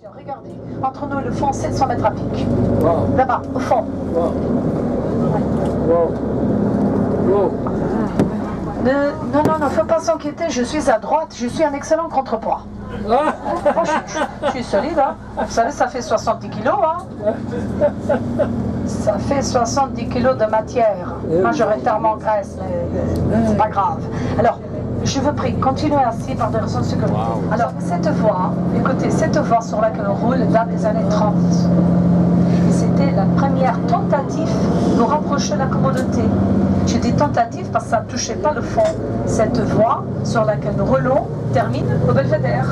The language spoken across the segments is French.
Regardez, entre nous et le fond, 700 mètres à pic. Wow. Là-bas, au fond. Wow. Wow. Wow. Non, ne faut pas s'inquiéter, je suis à droite, je suis un excellent contrepoids. Ah. Oh, je suis solide, hein. Vous savez, ça fait 70 kilos, hein. Ça fait 70 kilos de matière, majoritairement graisse, mais c'est pas grave. Alors, je vous prie, continuez ainsi par des raisons de sécurité. Wow. Alors, cette voie, écoutez, cette voie sur laquelle on roule date des années 30. Et c'était la première tentative de rapprocher la communauté. Je dis tentative parce que ça ne touchait pas le fond. Cette voie sur laquelle nous roulons termine au Belvédère.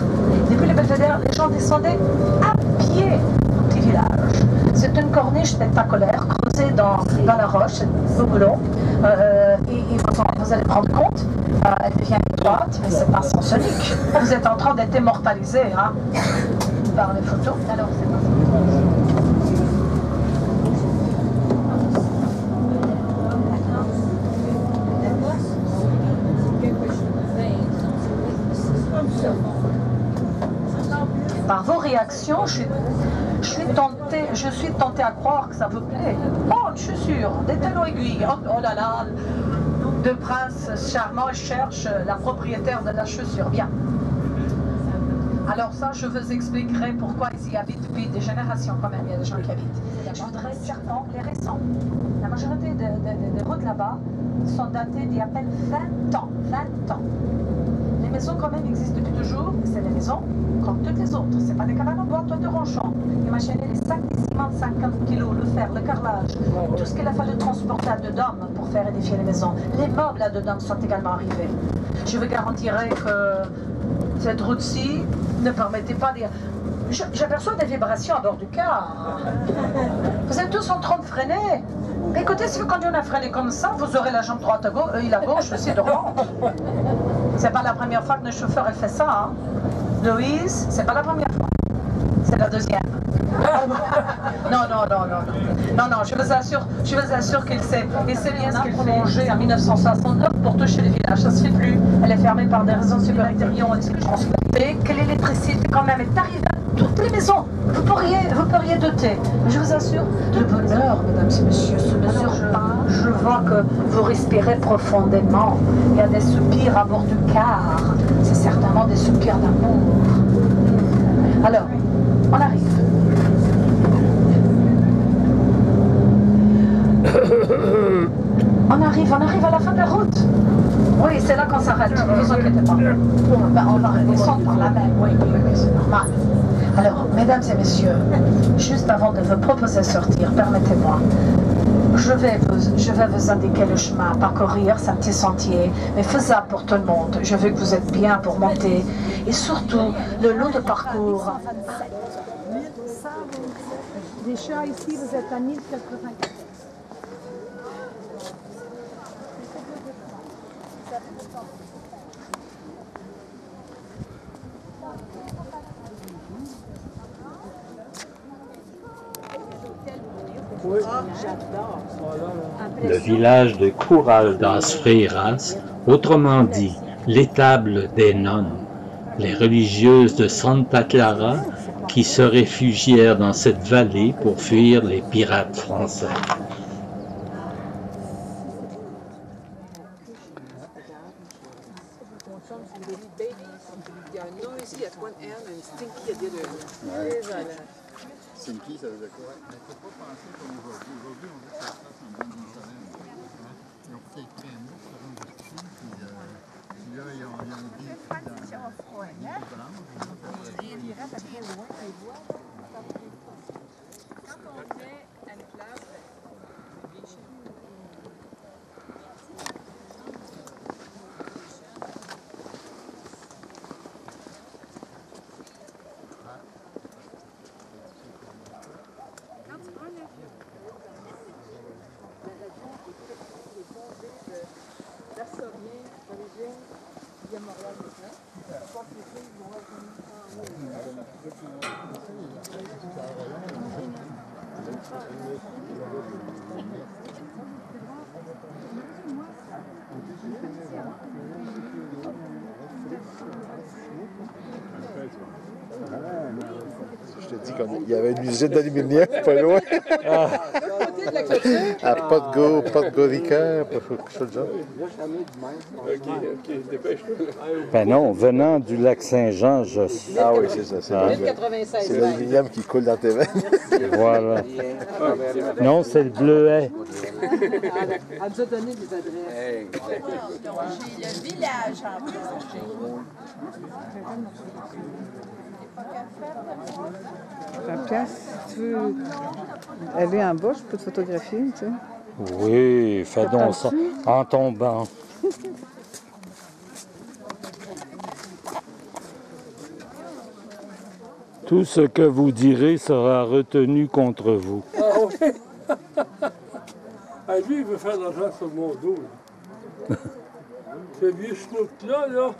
Depuis le Belvédère, les gens descendaient à pied au petit village. C'est une corniche spectaculaire creusée dans la roche, nous roulons. Et vous allez prendre compte, elle devient étroite, mais c'est pas sensorique. Vous êtes en train d'être immortalisé, hein, par les photos. Alors, c'est pas par vos réactions, je suis tentée à croire que ça vous plaît. Oh, une chaussure, des talons aiguilles. Oh là là, deux princes charmants cherchent la propriétaire de la chaussure. Bien. Alors ça, je vous expliquerai pourquoi ils y habitent depuis des générations quand même. Il y a des gens qui habitent. Je voudrais certainement les récents. La majorité des routes là-bas sont datées d'il y a à peine 20 ans. 20 ans. Les maisons quand même existent depuis toujours. C'est des maisons comme toutes les autres. C'est pas des cabanes en bois, toit de ronchon. Imaginez les sacs de ciment de 50 kilos, le fer, le carrelage, tout ce qu'il a fallu transporter à dedans pour faire édifier les maisons. Les meubles là dedans sont également arrivés. Je vous garantirai que cette route-ci ne permettait pas de... J'aperçois des vibrations à bord du car. Vous êtes tous en train de freiner. Mais écoutez, si vous continuez à freiner comme ça, vous aurez la jambe droite à gauche et la gauche aussi devant. C'est pas la première fois que le chauffeur a fait ça, hein. Louise, c'est pas la première fois. C'est la deuxième. Non, je vous assure qu'il sait bien ce qu'il prolongé en 1969 pour toucher les villages. Ça se fait plus. Elle est fermée par des raisons sécuritaires. Et que l'électricité quand même est arrivée à toutes les maisons. Vous pourriez douter. Mais je vous assure, le bonheur, mesdames et messieurs, se mesure pas. Je vois que vous respirez profondément. Il y a des soupirs à bord du car. C'est certainement des soupirs d'amour. Alors, on arrive. On arrive à la fin de la route. Oui, c'est là qu'on s'arrête, ne vous inquiétez pas. Ben, on va descendre par la mer, oui, c'est normal. Alors, mesdames et messieurs, juste avant de vous proposer de sortir, permettez-moi, je vais vous indiquer le chemin à parcourir, c'est un petit sentier, mais faisable pour tout le monde. Je veux que vous êtes bien pour monter, et surtout, le long de parcours. Déjà ici, vous êtes à 1084. Le village de Curral das Freiras, autrement dit l'étable des nonnes, les religieuses de Santa Clara qui se réfugièrent dans cette vallée pour fuir les pirates français. Stinky, ça veut dire quoi? Il ne faut pas penser comme aujourd'hui. Aujourd'hui, on veut que ça fasse un bon Jérusalem. Ils ont peut-être pris un mot sur une justice, puis là, ils ont dit... Quand on met à une place, Il y avait une usine d'aluminium pas loin. À Podgorica, quelque chose de genre. Ben non, venant du lac Saint-Jean, Ah oui, c'est ça. C'est l'aluminium qui coule dans tes veines. Voilà. Non, c'est le bleuet. Elle nous a donné des adresses. J'ai le village en plus. 20$, si tu veux aller en bas, je peux te photographier, tu sais. Oui, fais donc ça en tombant. Tout ce que vous direz sera retenu contre vous. Ah oui. Ah, lui, il veut faire de l'argent sur mon dos. Là. Ce vieux schnook-là, là.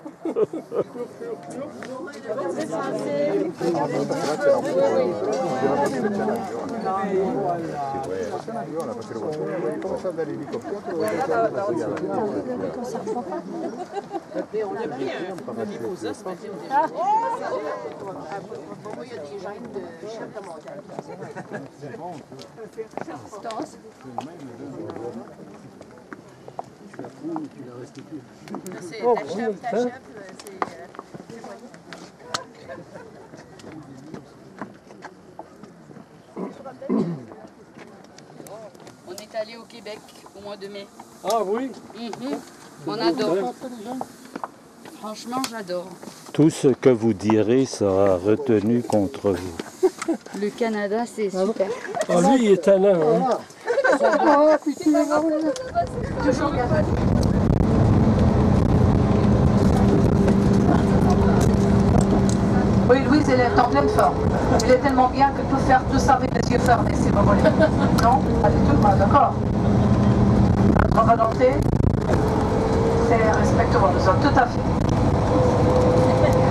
On a pris un Mimosa ce matin. Il y a des gènes de chef de montagne. C'est ta chef, c'est quoi? On est allé au Québec au mois de mai. Ah oui? On adore. Franchement, j'adore. Tout ce que vous direz sera retenu contre vous. Le Canada, c'est super. Ah, lui, il est talent. Hein? Oui, Louise, elle est en pleine forme. Elle est tellement bien qu'elle peut faire tout ça avec les yeux fermés, si vous voulez. Non? Pas du tout, pas d'accord. Notre volonté, c'est respecter vos besoins, tout à fait.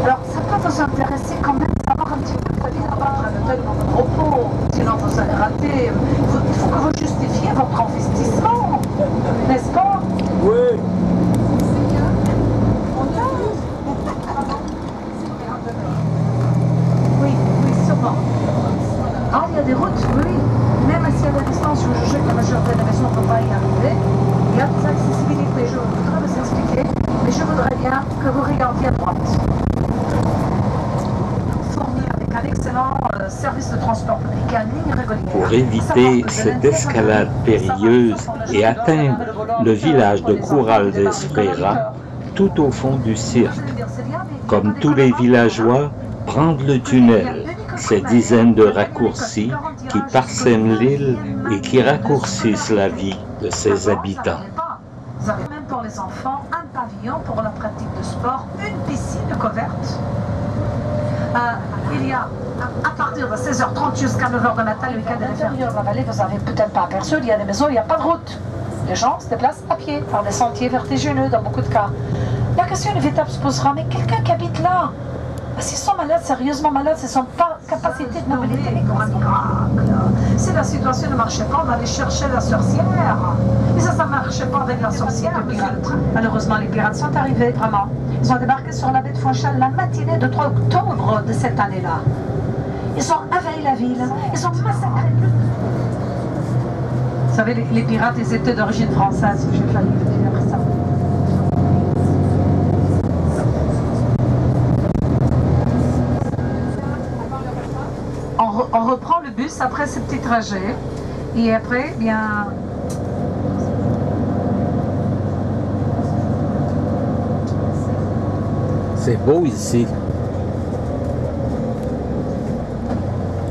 Alors, ça peut vous intéresser quand même de savoir un petit peu la vie là-bas, tellement de propos, sinon vous allez rater. Il faut que vous justifiez votre investissement, n'est-ce pas? Oui. Oui, oui, sûrement. Ah, il y a des routes, oui. Même s'il y a des distances où je sais que la majorité des maisons ne peut pas y arriver, il y a des accessibilités. Je voudrais vous expliquer, mais je voudrais bien que vous regardiez à droite. Fourni avec un excellent service de transport public et une ligne régulière. Pour éviter cette escalade périlleuse et atteindre le village de Curral de Esfreira, tout au fond du cirque, comme tous les villageois, prendre le tunnel, ces dizaines de raccourcis qui parsèment l'île et qui raccourcissent la vie de ses habitants. Vous avez même pour les enfants un pavillon pour la pratique de sport, une piscine couverte. Il y a, à partir de 16h30 jusqu'à 9h de matin, le week-end de l'intérieur de la vallée, vous n'avez peut-être pas aperçu, il y a des maisons, il n'y a pas de route. Les gens se déplacent à pied, par des sentiers vertigineux dans beaucoup de cas. La question inévitable se posera, mais quelqu'un qui habite là, s'ils sont malades, sérieusement malades, ce ne sont pas capacités de mobilité, mais comme un miracle. Si la situation ne marchait pas, on allait chercher la sorcière. Et ça ne marchait pas avec la sorcière, les pirates. Malheureusement, les pirates sont arrivés, vraiment. Ils ont débarqué sur la baie de Fonchal la matinée de 3 octobre de cette année-là. Ils ont envahi la ville, ils ont massacré. Vous savez, les pirates, ils étaient d'origine française, j'ai failli dire ça. On reprend le bus après ce petit trajet et après, bien... C'est beau ici.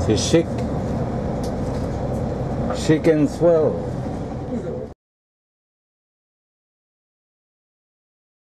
C'est chic. Chic and swell.